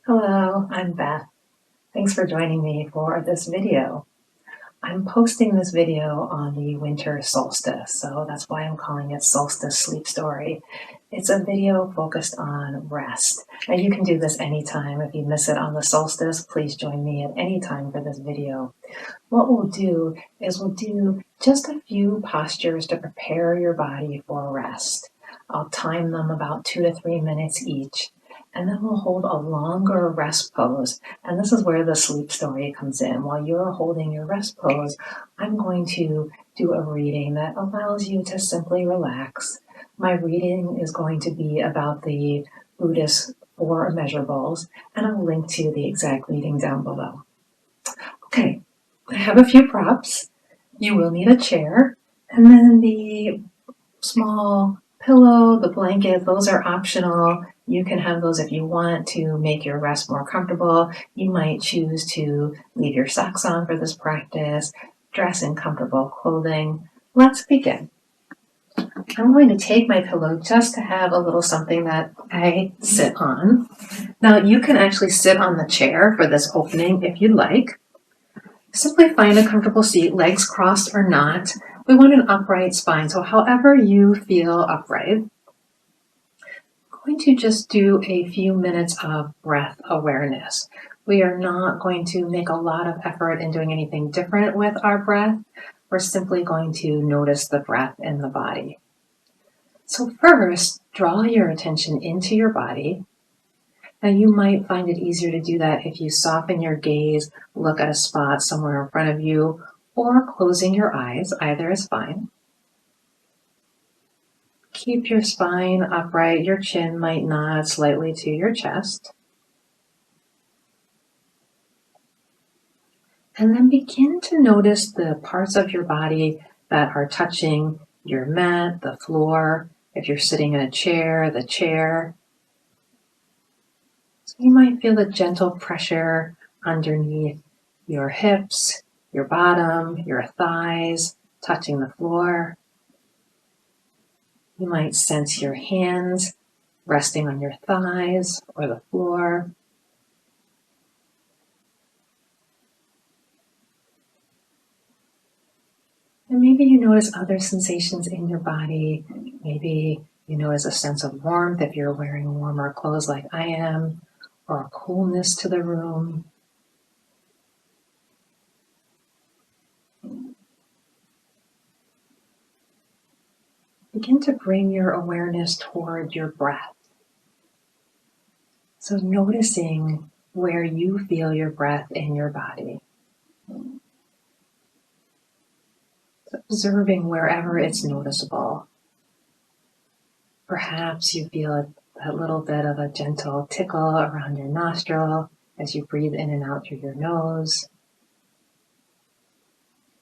Hello, I'm Beth. Thanks for joining me for this video. I'm posting this video on the winter solstice, so that's why I'm calling it Solstice Sleep Story. It's a video focused on rest. Now you can do this anytime. If you miss it on the solstice, please join me at any time for this video. What we'll do is we'll do just a few postures to prepare your body for rest. I'll time them about 2 to 3 minutes each. And then we'll hold a longer rest pose. And this is where the sleep story comes in. While you're holding your rest pose, I'm going to do a reading that allows you to simply relax. My reading is going to be about the Buddhist Four Immeasurables, and I'll link to the exact reading down below. Okay, I have a few props. You will need a chair, and then the small pillow, the blanket, those are optional. You can have those if you want to make your rest more comfortable. You might choose to leave your socks on for this practice, dress in comfortable clothing. Let's begin. I'm going to take my pillow just to have a little something that I sit on. Now you can actually sit on the chair for this opening if you'd like. Simply find a comfortable seat, legs crossed or not. We want an upright spine, so however you feel upright. I'm going to just do a few minutes of breath awareness. We are not going to make a lot of effort in doing anything different with our breath. We're simply going to notice the breath in the body. So first, draw your attention into your body. Now you might find it easier to do that if you soften your gaze, look at a spot somewhere in front of you, or closing your eyes. Either is fine. Keep your spine upright. Your chin might nod slightly to your chest. And then begin to notice the parts of your body that are touching your mat, the floor. If you're sitting in a chair, the chair. So you might feel the gentle pressure underneath your hips, your bottom, your thighs, touching the floor. You might sense your hands resting on your thighs or the floor. And maybe you notice other sensations in your body. Maybe you notice a sense of warmth if you're wearing warmer clothes like I am, or a coolness to the room. Begin to bring your awareness toward your breath. So noticing where you feel your breath in your body. So observing wherever it's noticeable. Perhaps you feel a little bit of a gentle tickle around your nostril as you breathe in and out through your nose.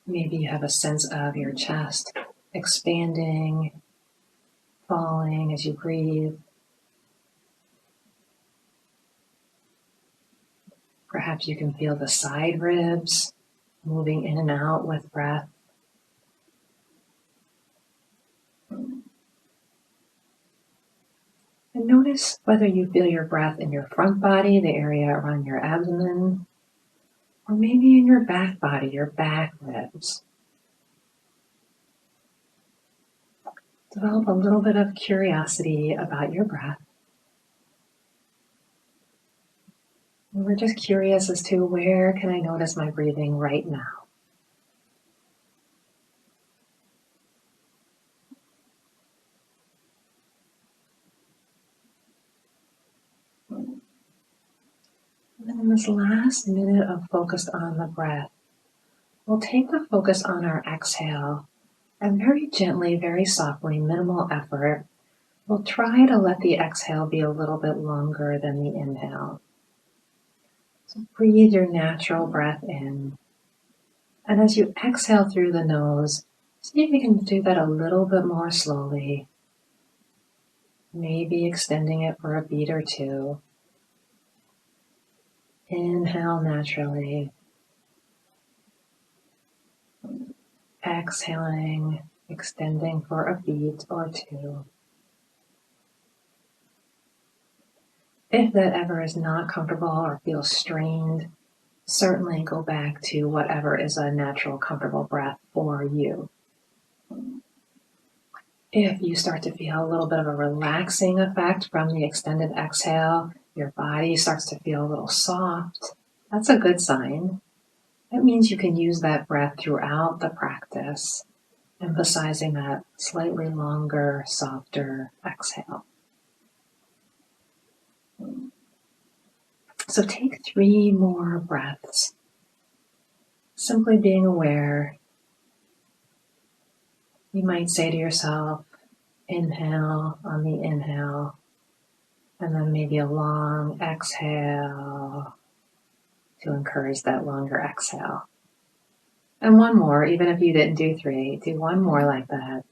Maybe you have a sense of your chest expanding, falling as you breathe. Perhaps you can feel the side ribs moving in and out with breath. And notice whether you feel your breath in your front body, the area around your abdomen, or maybe in your back body, your back ribs. Develop a little bit of curiosity about your breath. And we're just curious as to where can I notice my breathing right now. And then in this last minute of focus on the breath, we'll take the focus on our exhale and very gently, very softly, minimal effort, we'll try to let the exhale be a little bit longer than the inhale. So breathe your natural breath in. And as you exhale through the nose, see if you can do that a little bit more slowly. Maybe extending it for a beat or two. Inhale naturally. Exhaling, extending for a beat or two. If that ever is not comfortable or feels strained, certainly go back to whatever is a natural, comfortable breath for you. If you start to feel a little bit of a relaxing effect from the extended exhale, your body starts to feel a little soft, that's a good sign. That means you can use that breath throughout the practice, emphasizing that slightly longer, softer exhale. So take 3 more breaths, simply being aware. You might say to yourself, inhale on the inhale, and then maybe a long exhale to encourage that longer exhale. And one more, even if you didn't do 3, do one more like that.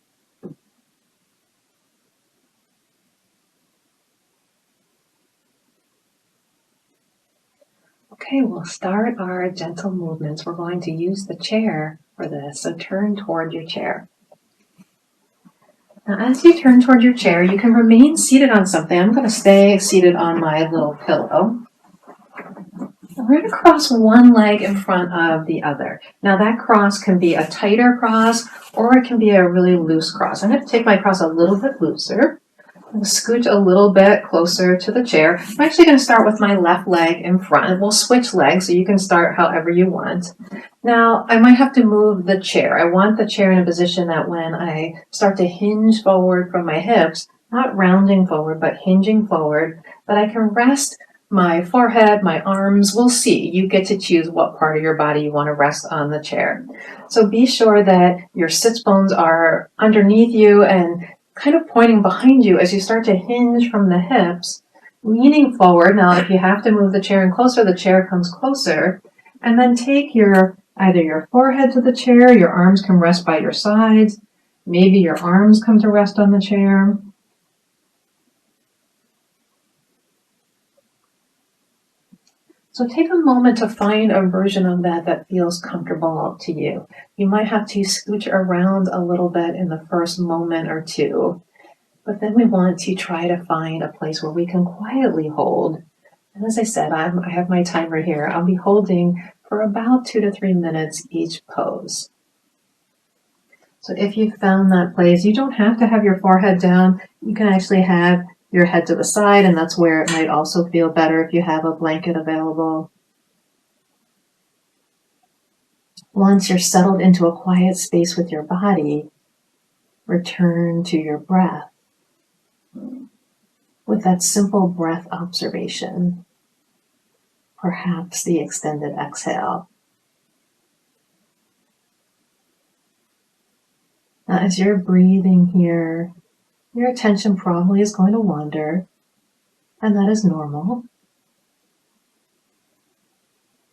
Okay, we'll start our gentle movements. We're going to use the chair for this, so turn toward your chair. Now, as you turn toward your chair, you can remain seated on something. I'm going to stay seated on my little pillow. We're going to cross one leg in front of the other. Now, that cross can be a tighter cross, or it can be a really loose cross. I'm going to take my cross a little bit looser. I'm going to scooch a little bit closer to the chair. I'm actually going to start with my left leg in front. We'll switch legs, so you can start however you want. Now, I might have to move the chair. I want the chair in a position that when I start to hinge forward from my hips, not rounding forward, but hinging forward, that I can rest my forehead, my arms. We'll see. You get to choose what part of your body you want to rest on the chair. So be sure that your sits bones are underneath you and kind of pointing behind you as you start to hinge from the hips, leaning forward. Now, if you have to move the chair in closer, the chair comes closer. And then take either your forehead to the chair, your arms can rest by your sides, maybe your arms come to rest on the chair. So take a moment to find a version of that feels comfortable to you. You might have to scooch around a little bit in the first moment or two, but then we want to try to find a place where we can quietly hold. And as I said, I have my timer here. I'll be holding for about 2 to 3 minutes each pose. So if you've found that place, you don't have to have your forehead down. You can actually have your head to the side, and that's where it might also feel better if you have a blanket available. Once you're settled into a quiet space with your body, return to your breath with that simple breath observation, perhaps the extended exhale. Now, as you're breathing here, your attention probably is going to wander, and that is normal.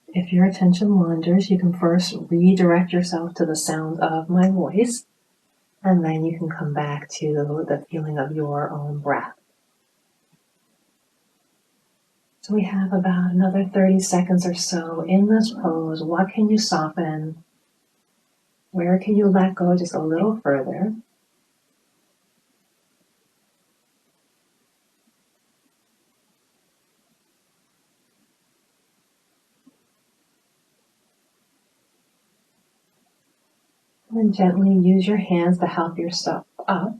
If your attention wanders, you can first redirect yourself to the sound of my voice, and then you can come back to the feeling of your own breath. So we have about another 30 seconds or so in this pose. What can you soften? Where can you let go just a little further? And gently use your hands to help yourself up.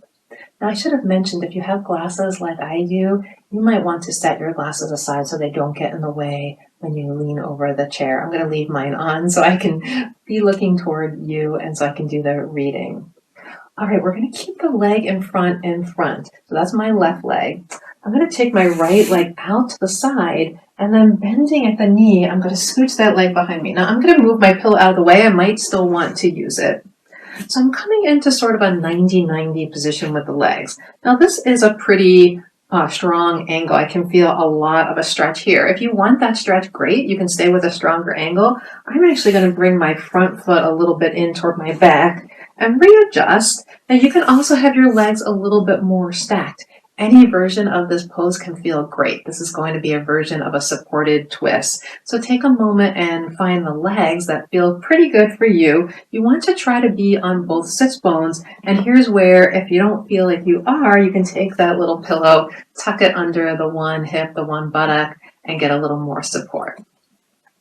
Now, I should have mentioned, if you have glasses like I do, you might want to set your glasses aside so they don't get in the way when you lean over the chair. I'm going to leave mine on so I can be looking toward you and so I can do the reading. All right, we're going to keep the leg in front. So that's my left leg. I'm going to take my right leg out to the side, and then bending at the knee, I'm going to scooch that leg behind me. Now, I'm going to move my pillow out of the way. I might still want to use it. So I'm coming into sort of a 90-90 position with the legs. Now, this is a pretty strong angle. I can feel a lot of a stretch here. If you want that stretch, great. You can stay with a stronger angle. I'm actually going to bring my front foot a little bit in toward my back and readjust. And you can also have your legs a little bit more stacked. Any version of this pose can feel great. This is going to be a version of a supported twist. So take a moment and find the legs that feel pretty good for you. You want to try to be on both sits bones. And here's where, if you don't feel like you are, you can take that little pillow, tuck it under the one hip, the one buttock, and get a little more support.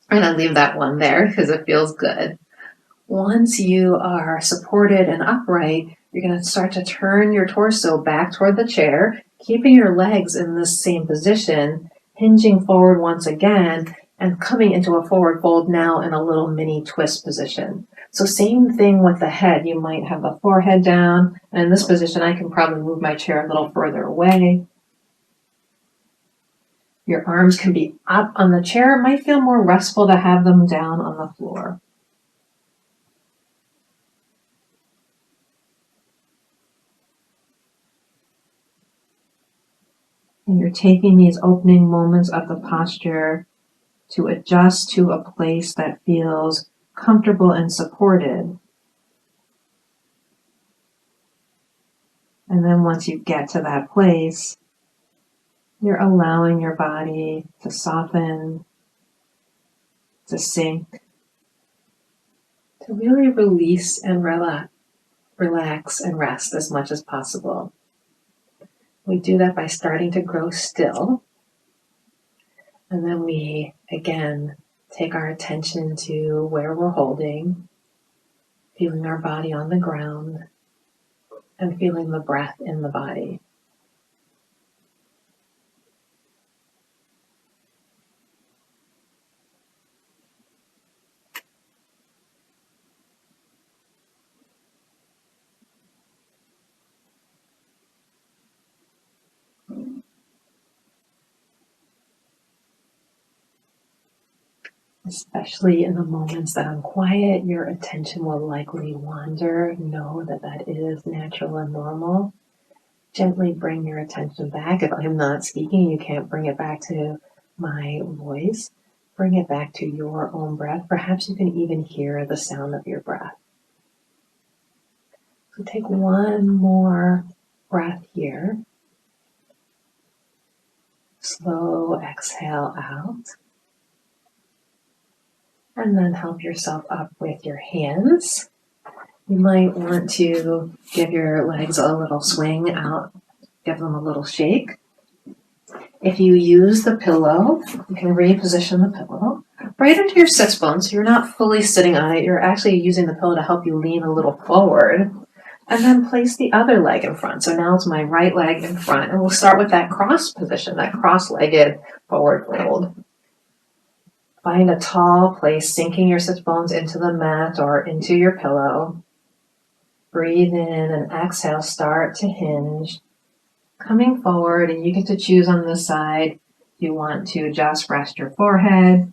And I leave that one there because it feels good. Once you are supported and upright, you're going to start to turn your torso back toward the chair, keeping your legs in this same position, hinging forward once again, and coming into a forward fold now in a little mini twist position. So same thing with the head. You might have the forehead down, and in this position I can probably move my chair a little further away. Your arms can be up on the chair. It might feel more restful to have them down on the floor. And you're taking these opening moments of the posture to adjust to a place that feels comfortable and supported. And then once you get to that place, you're allowing your body to soften, to sink, to really release and relax and rest as much as possible. We do that by starting to grow still. And then we, again, take our attention to where we're holding, feeling our body on the ground, and feeling the breath in the body. Especially in the moments that I'm quiet, your attention will likely wander. Know that that is natural and normal. Gently bring your attention back. If I'm not speaking, you can't bring it back to my voice. Bring it back to your own breath. Perhaps you can even hear the sound of your breath. So take one more breath here. Slow exhale out. And then help yourself up with your hands. You might want to give your legs a little swing out, give them a little shake. If you use the pillow, you can reposition the pillow right into your sits bones. So you're not fully sitting on it. You're actually using the pillow to help you lean a little forward. And then place the other leg in front. So now it's my right leg in front. And we'll start with that cross position, that cross-legged forward fold. Find a tall place, sinking your sits bones into the mat or into your pillow. Breathe in and exhale, start to hinge. Coming forward, and you get to choose on this side. You want to just rest your forehead,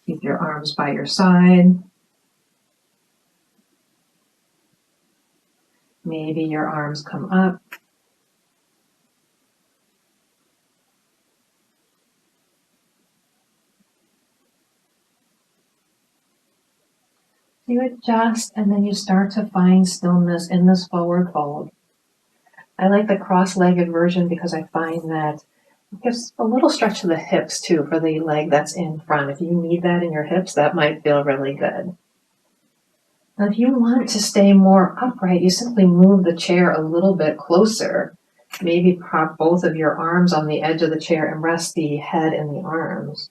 keep your arms by your side. Maybe your arms come up. You adjust, and then you start to find stillness in this forward fold. I like the cross-legged version because I find that it gives a little stretch to the hips too for the leg that's in front. If you need that in your hips, that might feel really good. Now, if you want to stay more upright, you simply move the chair a little bit closer. Maybe prop both of your arms on the edge of the chair and rest the head in the arms.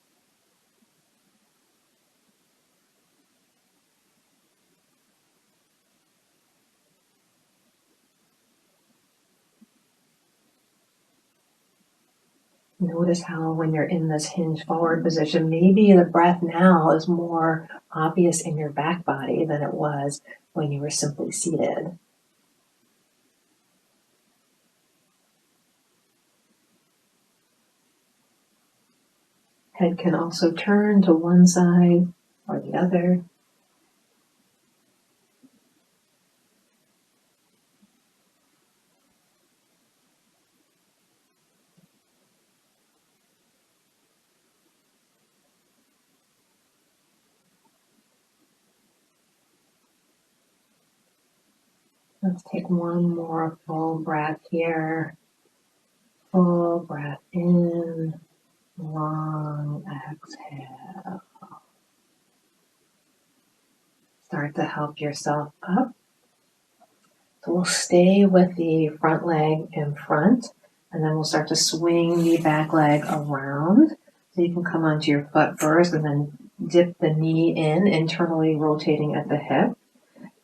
Notice how when you're in this hinge forward position, maybe the breath now is more obvious in your back body than it was when you were simply seated. Head can also turn to one side or the other. Let's take one more full breath here. Full breath in, long exhale. Start to help yourself up. So we'll stay with the front leg in front, and then we'll start to swing the back leg around. So you can come onto your foot first and then dip the knee in, internally rotating at the hip.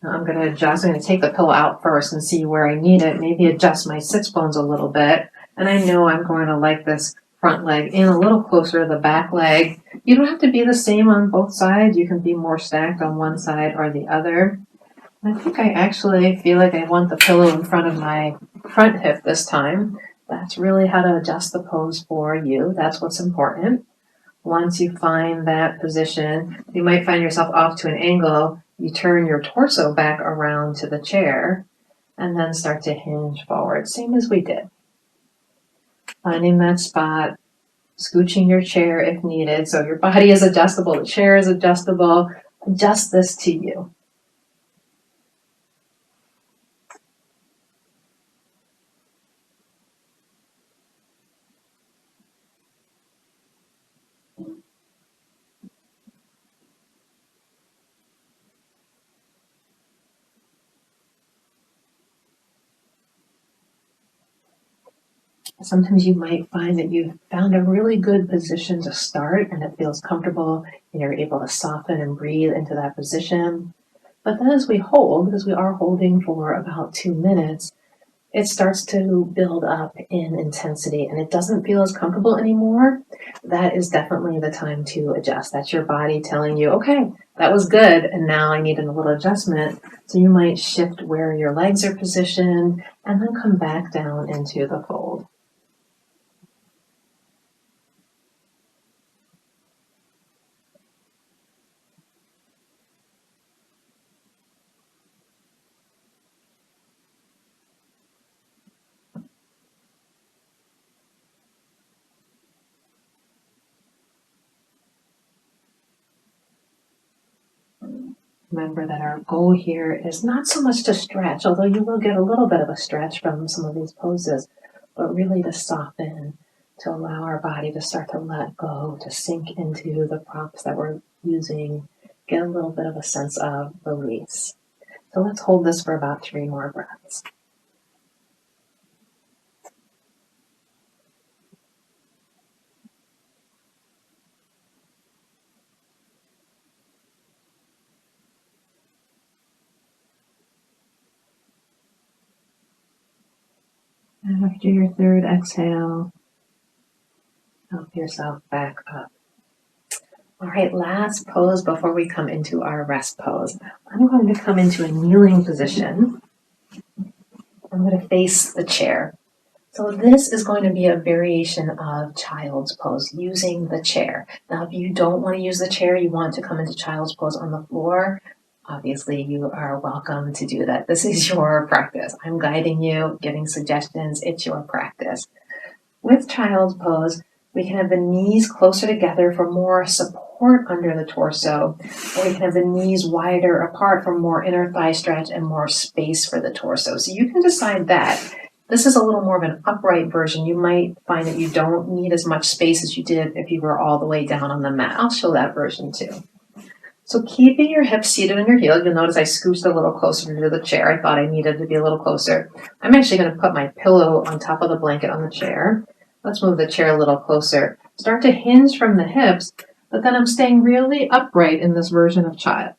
Now I'm going to adjust. I'm going to take the pillow out first and see where I need it. Maybe adjust my sits bones a little bit. And I know I'm going to like this front leg in a little closer to the back leg. You don't have to be the same on both sides. You can be more stacked on one side or the other. I think I actually feel like I want the pillow in front of my front hip this time. That's really how to adjust the pose for you. That's what's important. Once you find that position, you might find yourself off to an angle. You turn your torso back around to the chair and then start to hinge forward, same as we did. Finding that spot, scooching your chair if needed. So your body is adjustable, the chair is adjustable. Adjust this to you. Sometimes you might find that you've found a really good position to start and it feels comfortable and you're able to soften and breathe into that position. But then as we hold, because we are holding for about 2 minutes, it starts to build up in intensity and it doesn't feel as comfortable anymore. That is definitely the time to adjust. That's your body telling you, okay, that was good and now I need a little adjustment. So you might shift where your legs are positioned and then come back down into the fold. Remember that our goal here is not so much to stretch, although you will get a little bit of a stretch from some of these poses, but really to soften, to allow our body to start to let go, to sink into the props that we're using, get a little bit of a sense of release. So let's hold this for about 3 more breaths. After your 3rd exhale, help yourself back up. All right, last pose before we come into our rest pose. I'm going to come into a kneeling position. I'm going to face the chair. So this is going to be a variation of child's pose, using the chair. Now, if you don't want to use the chair, you want to come into child's pose on the floor, obviously you are welcome to do that. This is your practice. I'm guiding you, giving suggestions. It's your practice. With child's pose, we can have the knees closer together for more support under the torso, or we can have the knees wider apart for more inner thigh stretch and more space for the torso. So you can decide that. This is a little more of an upright version. You might find that you don't need as much space as you did if you were all the way down on the mat. I'll show that version too. So keeping your hips seated on your heels, you'll notice I scooched a little closer to the chair. I thought I needed to be a little closer. I'm actually going to put my pillow on top of the blanket on the chair. Let's move the chair a little closer. Start to hinge from the hips, but then I'm staying really upright in this version of child.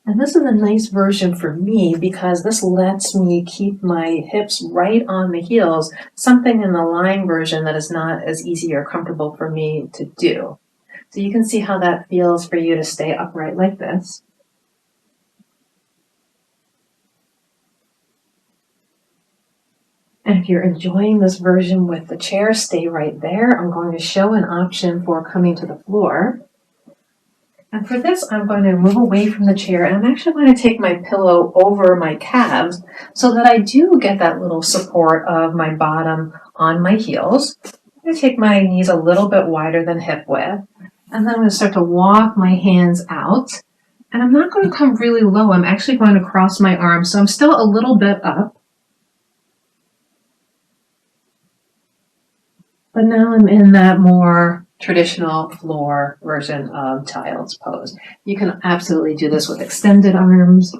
And this is a nice version for me because this lets me keep my hips right on the heels, something in the lying version that is not as easy or comfortable for me to do. So you can see how that feels for you to stay upright like this. And if you're enjoying this version with the chair, stay right there. I'm going to show an option for coming to the floor. And for this, I'm going to move away from the chair, and I'm actually going to take my pillow over my calves so that I do get that little support of my bottom on my heels. I'm going to take my knees a little bit wider than hip width, and then I'm going to start to walk my hands out, And I'm not going to come really low. I'm actually going to cross my arms. So I'm still a little bit up. But now I'm in that more traditional floor version of child's pose. You can absolutely do this with extended arms.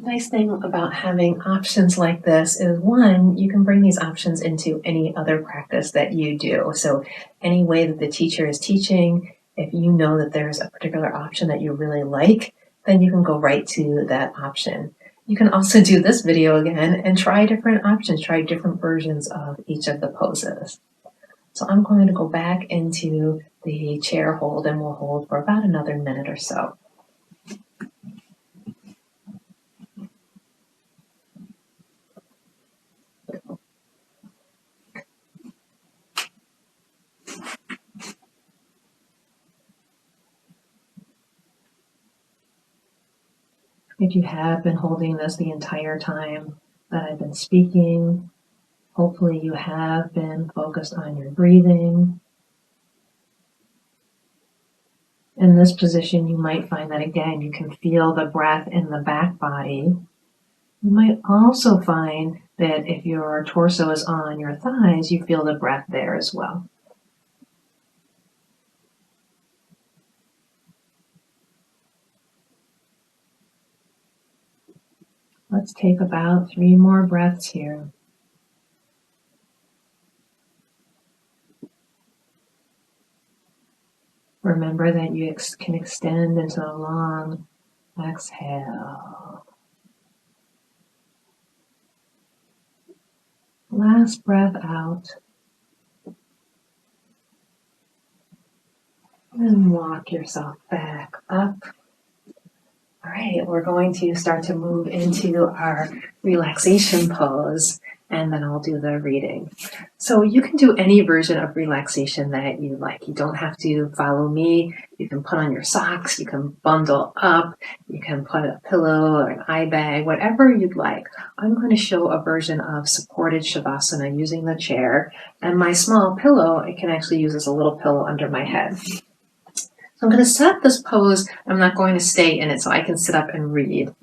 Nice thing about having options like this is, one, you can bring these options into any other practice that you do. So any way that the teacher is teaching, if you know that there's a particular option that you really like, then you can go right to that option. You can also do this video again and try different options, try different versions of each of the poses. So I'm going to go back into the chair hold, and we'll hold for about another minute or so. If you have been holding this the entire time that I've been speaking, hopefully you have been focused on your breathing. In this position, you might find that, again, you can feel the breath in the back body. You might also find that if your torso is on your thighs, you feel the breath there as well. Let's take about 3 more breaths here. Remember that you can extend into a long exhale. Last breath out. And walk yourself back up. All right, we're going to start to move into our relaxation pose, and then I'll do the reading. So you can do any version of relaxation that you like. You don't have to follow me. You can put on your socks, you can bundle up, you can put a pillow or an eye bag, whatever you'd like. I'm going to show a version of supported shavasana using the chair, and my small pillow, I can actually use as a little pillow under my head. I'm going to set this pose. I'm not going to stay in it so I can sit up and read.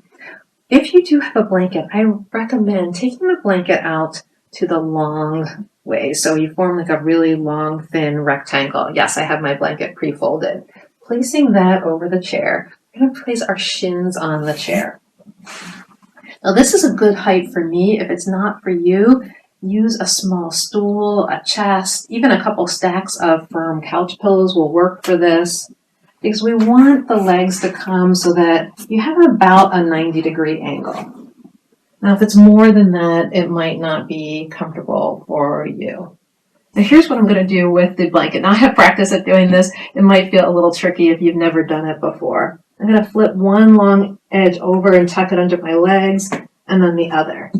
If you do have a blanket, I recommend taking the blanket out to the long way. So you form like a really long, thin rectangle. Yes, I have my blanket pre-folded. Placing that over the chair, we're going to place our shins on the chair. Now this is a good height for me. If it's not for you, use a small stool, a chest, even a couple stacks of firm couch pillows will work for this. Because we want the legs to come so that you have about a 90-degree angle. Now, if it's more than that, it might not be comfortable for you. Now, here's what I'm going to do with the blanket. Now, I have practice at doing this. It might feel a little tricky if you've never done it before. I'm going to flip one long edge over and tuck it under my legs, and then the other.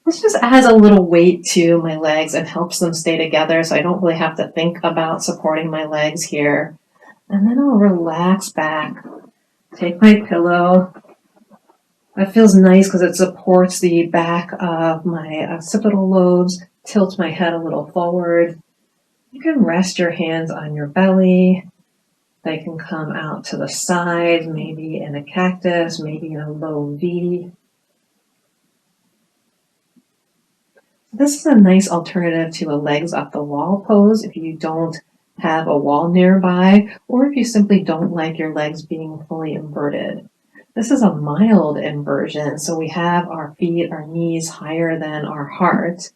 This just adds a little weight to my legs and helps them stay together, so I don't really have to think about supporting my legs here. And then I'll relax back, take my pillow. That feels nice because it supports the back of my occipital lobes, tilts my head a little forward. You can rest your hands on your belly. They can come out to the side, maybe in a cactus, maybe in a low V. This is a nice alternative to a legs up the wall pose if you don't have a wall nearby, or if you simply don't like your legs being fully inverted. This is a mild inversion, so we have our feet, our knees higher than our heart.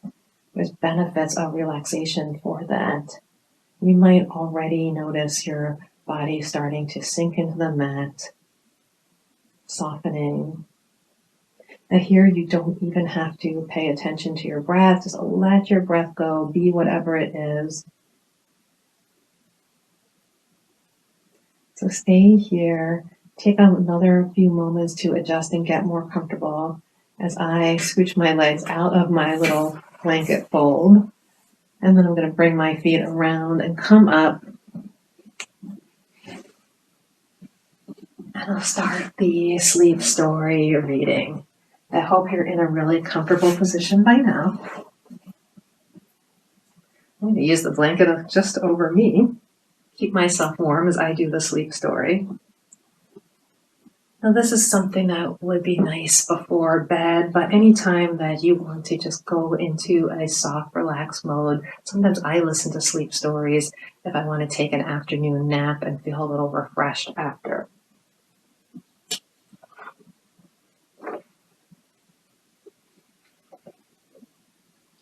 There's benefits of relaxation for that. You might already notice your body starting to sink into the mat, softening. And here you don't even have to pay attention to your breath. Just let your breath go, be whatever it is. So stay here, take another few moments to adjust and get more comfortable as I scooch my legs out of my little blanket fold. And then I'm going to bring my feet around and come up. And I'll start the sleep story reading. I hope you're in a really comfortable position by now. I'm going to use the blanket just over me, keep myself warm as I do the sleep story. Now, this is something that would be nice before bed, but anytime that you want to just go into a soft, relaxed mode, sometimes I listen to sleep stories if I want to take an afternoon nap and feel a little refreshed after.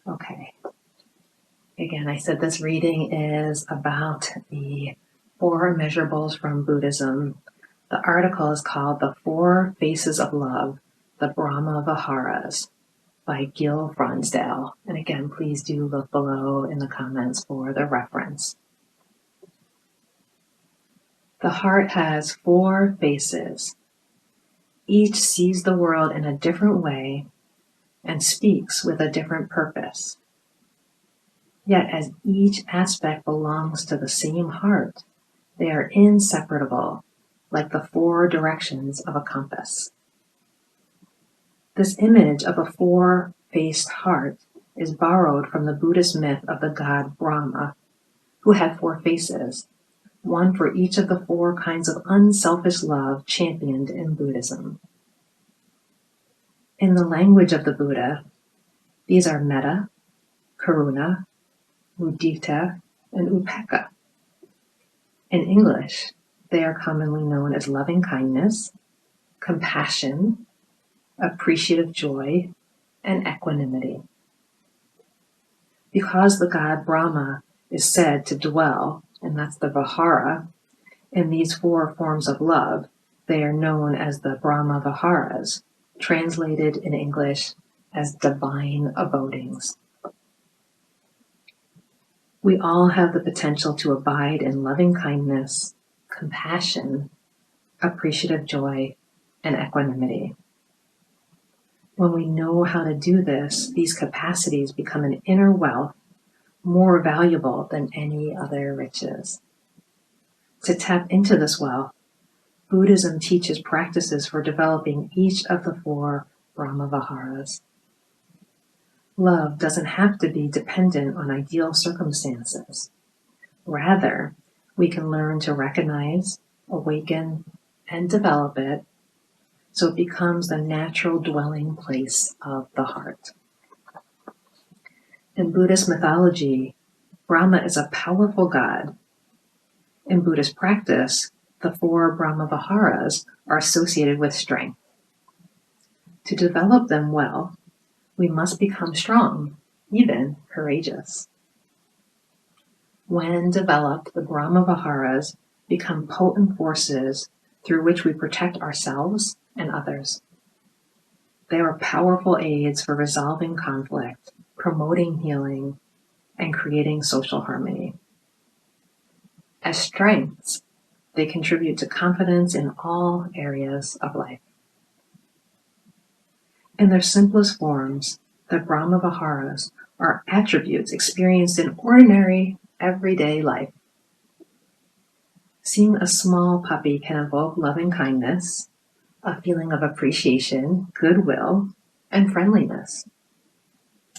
Okay. Again, I said this reading is about the Four Immeasurables from Buddhism. The article is called The Four Faces of Love, the Brahma Viharas by Gil Fronsdal. And again, please do look below in the comments for the reference. The heart has four faces. Each sees the world in a different way and speaks with a different purpose. Yet as each aspect belongs to the same heart, they are inseparable, like the four directions of a compass. This image of a four-faced heart is borrowed from the Buddhist myth of the god Brahma, who had four faces, one for each of the four kinds of unselfish love championed in Buddhism. In the language of the Buddha, these are metta, karuna, mudita, and upekkha. In English, they are commonly known as loving kindness, compassion, appreciative joy, and equanimity. Because the god Brahma is said to dwell, and that's the Vihara, in these four forms of love, they are known as the Brahma Viharas, translated in English as divine abodings. We all have the potential to abide in loving kindness, compassion, appreciative joy, and equanimity. When we know how to do this, these capacities become an inner wealth more valuable than any other riches. To tap into this wealth, Buddhism teaches practices for developing each of the four Brahma Viharas. Love doesn't have to be dependent on ideal circumstances. Rather, we can learn to recognize, awaken, and develop it so it becomes the natural dwelling place of the heart. In Buddhist mythology, Brahma is a powerful god. In Buddhist practice, the four Brahma Viharas are associated with strength. To develop them well, we must become strong, even courageous. When developed, the Brahma Viharas become potent forces through which we protect ourselves and others. They are powerful aids for resolving conflict, promoting healing, and creating social harmony. As strengths, they contribute to confidence in all areas of life. In their simplest forms, the Brahma Viharas are attributes experienced in ordinary, everyday life. Seeing a small puppy can evoke loving kindness, a feeling of appreciation, goodwill, and friendliness.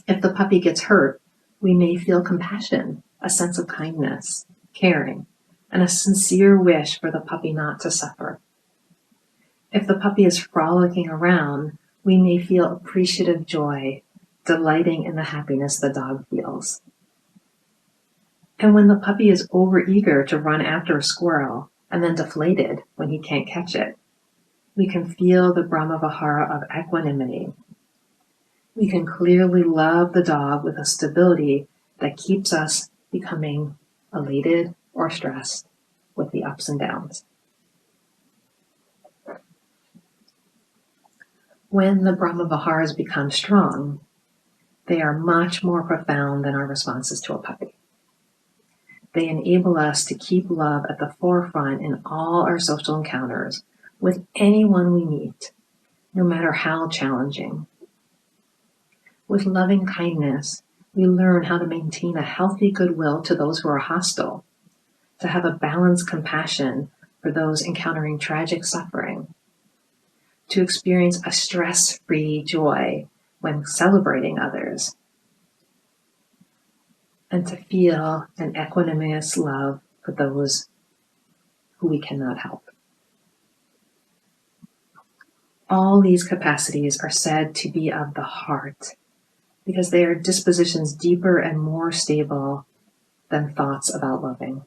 If the puppy gets hurt, we may feel compassion, a sense of kindness, caring, and a sincere wish for the puppy not to suffer. If the puppy is frolicking around, we may feel appreciative joy, delighting in the happiness the dog feels. And when the puppy is overeager to run after a squirrel and then deflated when he can't catch it, we can feel the Brahma Vihara of equanimity. We can clearly love the dog with a stability that keeps us becoming elated or stressed with the ups and downs. When the Brahma Viharas become strong, they are much more profound than our responses to a puppy. They enable us to keep love at the forefront in all our social encounters with anyone we meet, no matter how challenging. With loving kindness, we learn how to maintain a healthy goodwill to those who are hostile, to have a balanced compassion for those encountering tragic suffering, to experience a stress-free joy when celebrating others, and to feel an equanimous love for those who we cannot help. All these capacities are said to be of the heart because they are dispositions deeper and more stable than thoughts about loving.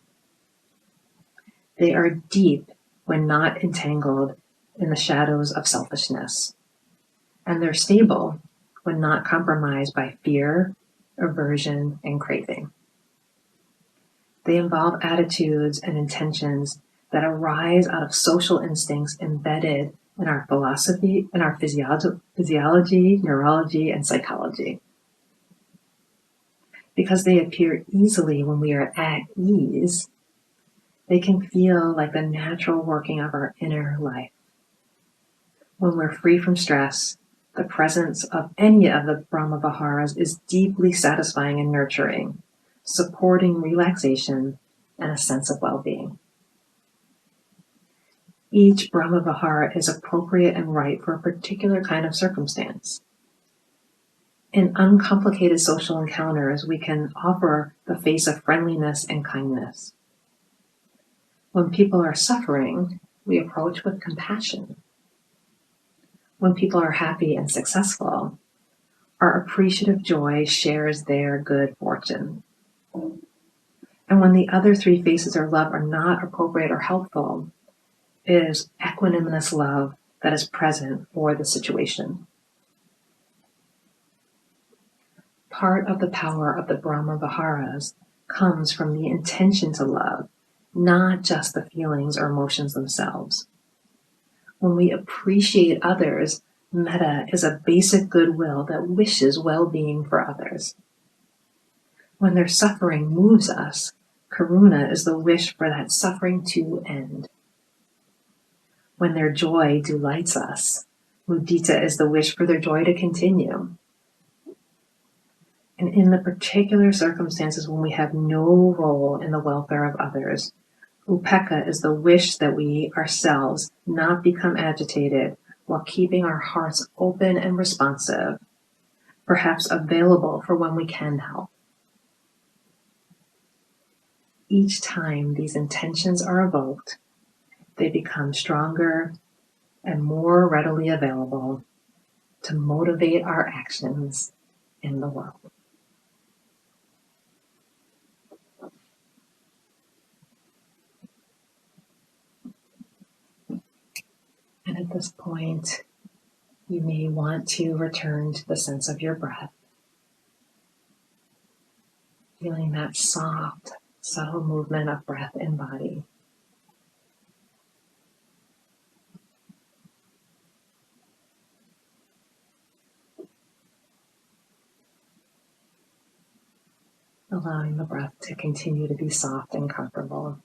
They are deep when not entangled in the shadows of selfishness, and they're stable when not compromised by fear, aversion, and craving. They involve attitudes and intentions that arise out of social instincts embedded in our philosophy, in our physiology, neurology, and psychology. Because they appear easily when we are at ease, they can feel like the natural working of our inner life. When we're free from stress, the presence of any of the Brahma Viharas is deeply satisfying and nurturing, supporting relaxation and a sense of well-being. Each Brahma Vihara is appropriate and right for a particular kind of circumstance. In uncomplicated social encounters, we can offer the face of friendliness and kindness. When people are suffering, we approach with compassion. When people are happy and successful, our appreciative joy shares their good fortune. And when the other three faces of love are not appropriate or helpful, it is equanimous love that is present for the situation. Part of the power of the Brahma Viharas comes from the intention to love, not just the feelings or emotions themselves. When we appreciate others, metta is a basic goodwill that wishes well-being for others. When their suffering moves us, karuna is the wish for that suffering to end. When their joy delights us, mudita is the wish for their joy to continue. And in the particular circumstances when we have no role in the welfare of others, upekkha is the wish that we ourselves not become agitated while keeping our hearts open and responsive, perhaps available for when we can help. Each time these intentions are evoked, they become stronger and more readily available to motivate our actions in the world. And at this point, you may want to return to the sense of your breath, feeling that soft, subtle movement of breath and body. Allowing the breath to continue to be soft and comfortable.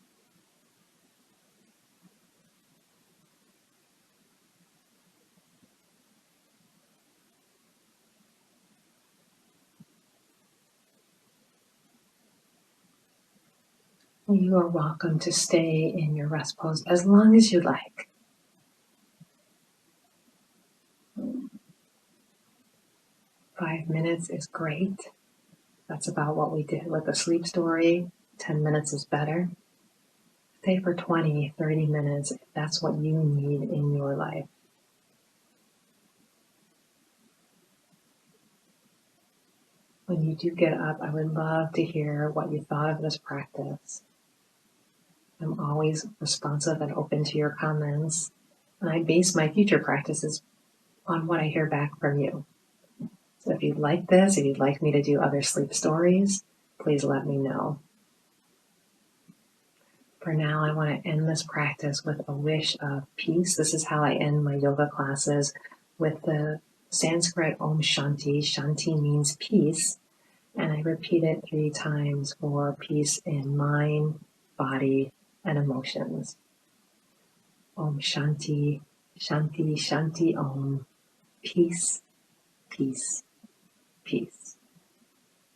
You are welcome to stay in your rest pose as long as you like. Five minutes is great. That's about what we did with the sleep story. 10 minutes is better. Stay for 20, 30 minutes if that's what you need in your life. When you do get up, I would love to hear what you thought of this practice. I'm always responsive and open to your comments, and I base my future practices on what I hear back from you. So if you'd like this, if you'd like me to do other sleep stories, please let me know. For now, I want to end this practice with a wish of peace. This is how I end my yoga classes, with the Sanskrit Om Shanti. Shanti means peace, and I repeat it 3 times for peace in mind, body, and emotions. Om Shanti, Shanti, Shanti Om. Peace, peace, peace.